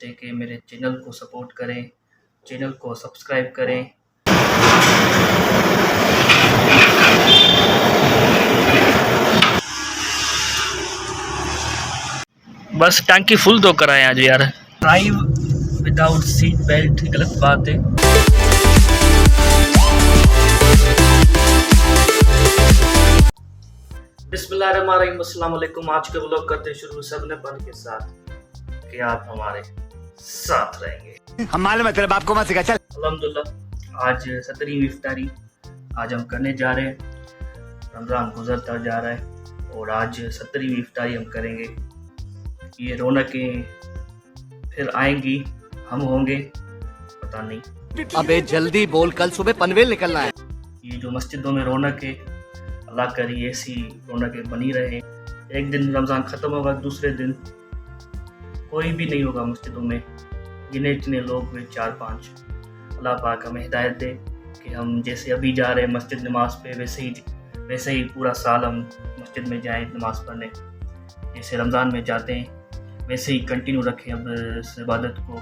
कि मेरे चैनल को सपोर्ट करें, चैनल को सब्सक्राइब करें। बस टंकी फुल तो कराएं आज यार। ड्राइव विदाउट सीट बेल्ट गलत बात है। बिस्मिल्लाहिर्रहमानिर्रहीम, अस्सलाम वालेकुम। आज के व्लॉग करते शुरू सबने बन के साथ कि आप हमारे साथ रहेंगे। हम मालूम है तेरे बाप को मत सिखा, चल। अल्हम्दुलिल्लाह आज 17वीं इफ्तारी आज हम करने जा रहे हैं। रमज़ान गुजरता जा रहा है और आज 17वीं इफ्तारी हम करेंगे। ये रौनकें फिर आएंगी, हम होंगे पता नहीं। अबे जल्दी बोल, कल सुबह पनवेल निकलना है। ये जो मस्जिदों में रौनक है, अल्लाह करी ऐसी रौनकें बनी रहे। एक दिन रमज़ान ख़त्म होगा, दूसरे दिन कोई भी नहीं होगा मस्जिदों में। गिने चुने लोग हुए 4-5। अल्लाह पाक हमें हिदायत दे कि हम जैसे अभी जा रहे हैं मस्जिद नमाज पे, वैसे ही पूरा साल हम मस्जिद में जाएं नमाज़ पढ़ने। जैसे रमज़ान में जाते हैं वैसे ही कंटिन्यू रखें अब इस इबादत को,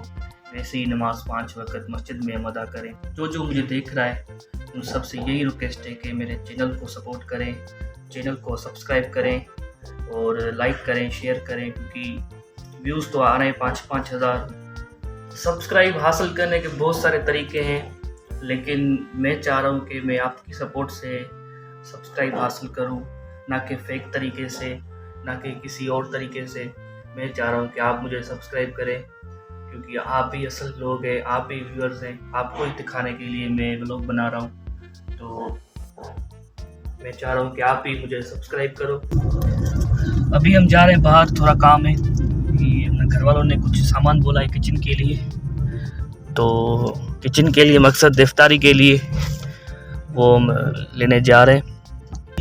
वैसे ही नमाज 5 वक्त मस्जिद में हम अदा करें। जो मुझे देख रहा है उन सबसे यही रिक्वेस्ट है कि मेरे चैनल को सपोर्ट करें, चैनल को सब्सक्राइब करें और लाइक करें, शेयर करें, क्योंकि व्यूज़ तो आ रहे हैं 5-5 हज़ार। सब्सक्राइब हासिल करने के बहुत सारे तरीके हैं, लेकिन मैं चाह रहा हूँ कि मैं आपकी सपोर्ट से सब्सक्राइब हासिल करूँ, ना कि फ़ेक तरीके से, ना कि किसी और तरीके से। मैं चाह रहा हूँ कि आप मुझे सब्सक्राइब करें, क्योंकि आप ही असल लोग हैं, आप ही व्यूअर्स हैं। आपको ही दिखाने के लिए मैं व्लॉग बना रहा हूँ, तो मैं चाह रहा हूँ कि आप ही मुझे सब्सक्राइब करो। अभी हम जा रहे हैं बाहर, थोड़ा काम है। अपने घर वालों ने कुछ सामान बोला है किचन के लिए, तो किचन के लिए मकसद इफ्तारी के लिए वो हम लेने जा रहे हैं।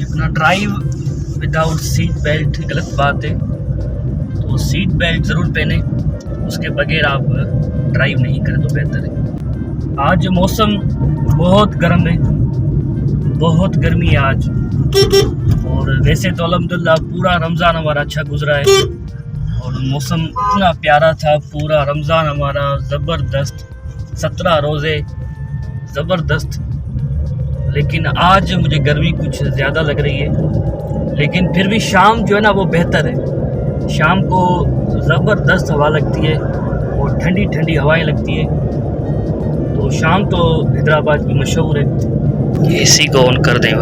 अपना ड्राइव विदाउट सीट बेल्ट गलत बात है, तो सीट बेल्ट ज़रूर पहने, उसके बगैर आप ड्राइव नहीं करें तो बेहतर है। आज मौसम बहुत गर्म है, बहुत गर्मी है आज। और वैसे तो अल्हम्दुलिल्लाह पूरा रमज़ान हमारा अच्छा गुजरा है और मौसम इतना प्यारा था। पूरा रमज़ान हमारा ज़बरदस्त, 17 रोज़े ज़बरदस्त। लेकिन आज मुझे गर्मी कुछ ज़्यादा लग रही है, लेकिन फिर भी शाम जो है ना वो बेहतर है। शाम को ज़बरदस्त हवा लगती है और ठंडी ठंडी हवाएं लगती है, तो शाम तो हैदराबाद की मशहूर है। एसी को ऑन कर दें,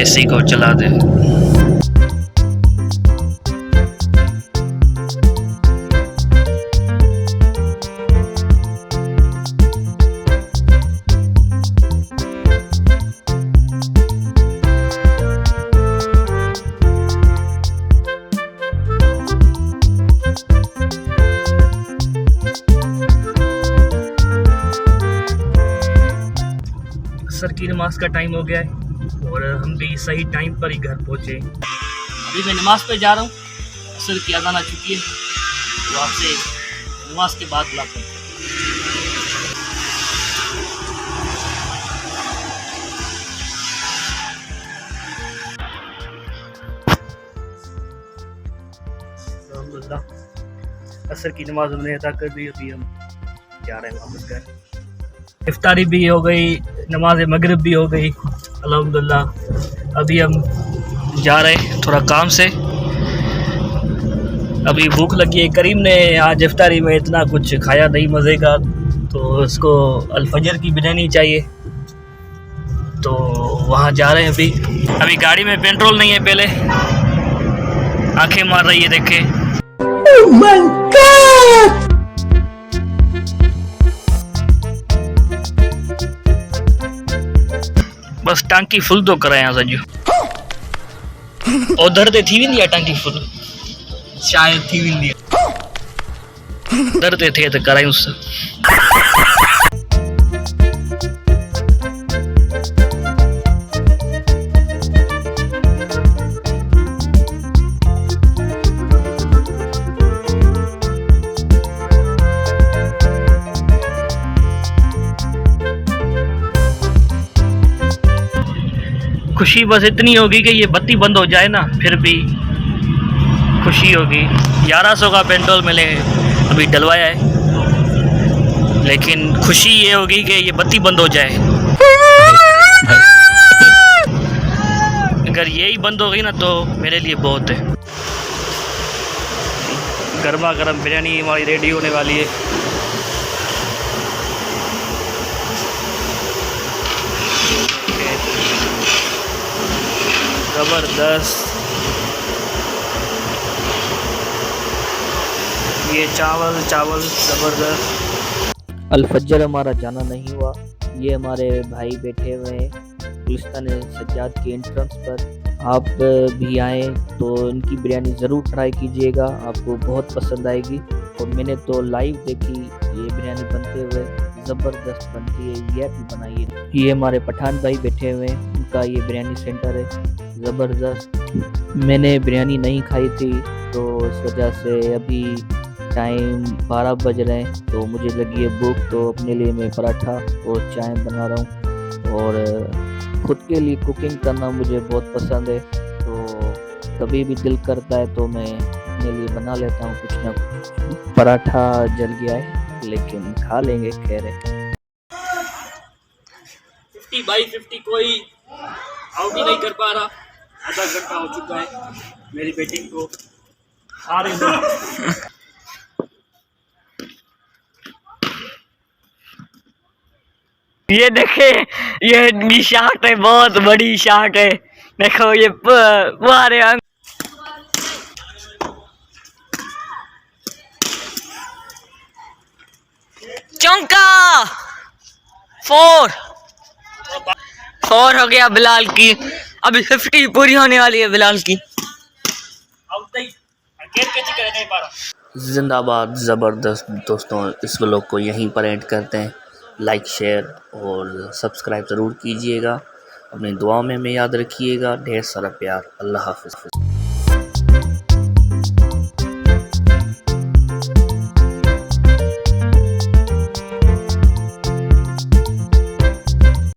एसी को चला दें। असर की नमाज का टाइम हो गया है और हम भी सही टाइम पर ही घर पहुँचे। अभी मैं नमाज पे जा रहा हूँ, असर की अज़ान आ चुकी है, तो आपसे नमाज के बाद मुलाकात करते हैं। असर की नमाज हमने अदा कर दी, अभी हम जा रहे हैं वापस घर। इफ्तारी भी हो गई, नमाज मगरिब भी हो गई अल्हम्दुलिल्लाह। अभी हम जा रहे हैं थोड़ा काम से, अभी भूख लगी है। करीम ने आज इफ्तारी में इतना कुछ खाया नहीं मज़े का, तो उसको अल-फजर की बिरयानी चाहिए, तो वहाँ जा रहे हैं। अभी गाड़ी में पेट्रोल नहीं है, पहले आंखें मार रही है, देखे। Oh my God! बस टांकी फुल तो कराए सॼो, उधर ते थी वेंदी आहे टांकी फुल, शायद थी वेंदी आहे। उधर ते थिए त करायूंसि। खुशी बस इतनी होगी कि ये बत्ती बंद हो जाए ना, फिर भी खुशी होगी। 1100 का पेट्रोल मैंने अभी डलवाया है, लेकिन खुशी ये होगी कि ये बत्ती बंद हो जाए। अगर यही बंद हो गई ना तो मेरे लिए बहुत है। गर्मा गर्म बिरयानी हमारी रेडी होने वाली है। ज़बरदस्त। ये चावल ज़बरदस्त। अल-फज्र हमारा जाना नहीं हुआ। ये हमारे भाई बैठे हुए हैं गुलिस्तान सज्जाद की एंट्रेंस पर। आप भी आए तो इनकी बिरयानी ज़रूर ट्राई कीजिएगा, आपको बहुत पसंद आएगी। और मैंने तो लाइव देखी ये बिरयानी बनते हुए, ज़बरदस्त बनती है। ये भी बनाइए। ये हमारे पठान भाई बैठे हुए हैं, उनका ये बिरयानी सेंटर है, ज़बरदस्त। मैंने बिरयानी नहीं खाई थी तो इस वजह से अभी टाइम 12 बज रहे हैं तो मुझे लगी है भूख, तो अपने लिए मैं पराठा और चाय बना रहा हूँ। और खुद के लिए कुकिंग करना मुझे बहुत पसंद है, तो कभी भी दिल करता है तो मैं अपने लिए बना लेता हूँ कुछ ना कुछ। पराठा जल गया है लेकिन खा लेंगे, खैर है। 50/50 कोई आउट ही नहीं कर पा रहा। आधा घंटा हो चुका है मेरी बैटिंग को हारे हुए। ये देखे, ये शार्ट है, बहुत बड़ी शार्ट है। देखो ये मारे अंक। चौका 4 हो गया बिलाल की। अभी 50 पूरी होने वाली है बिलाल की। जिंदाबाद। ज़बरदस्त दोस्तों, इस व्लॉग को यहीं पर एंड करते हैं। लाइक शेयर और सब्सक्राइब ज़रूर कीजिएगा। अपनी दुआ में याद रखिएगा। ढेर सारा प्यार। अल्लाह हाफ़िज़।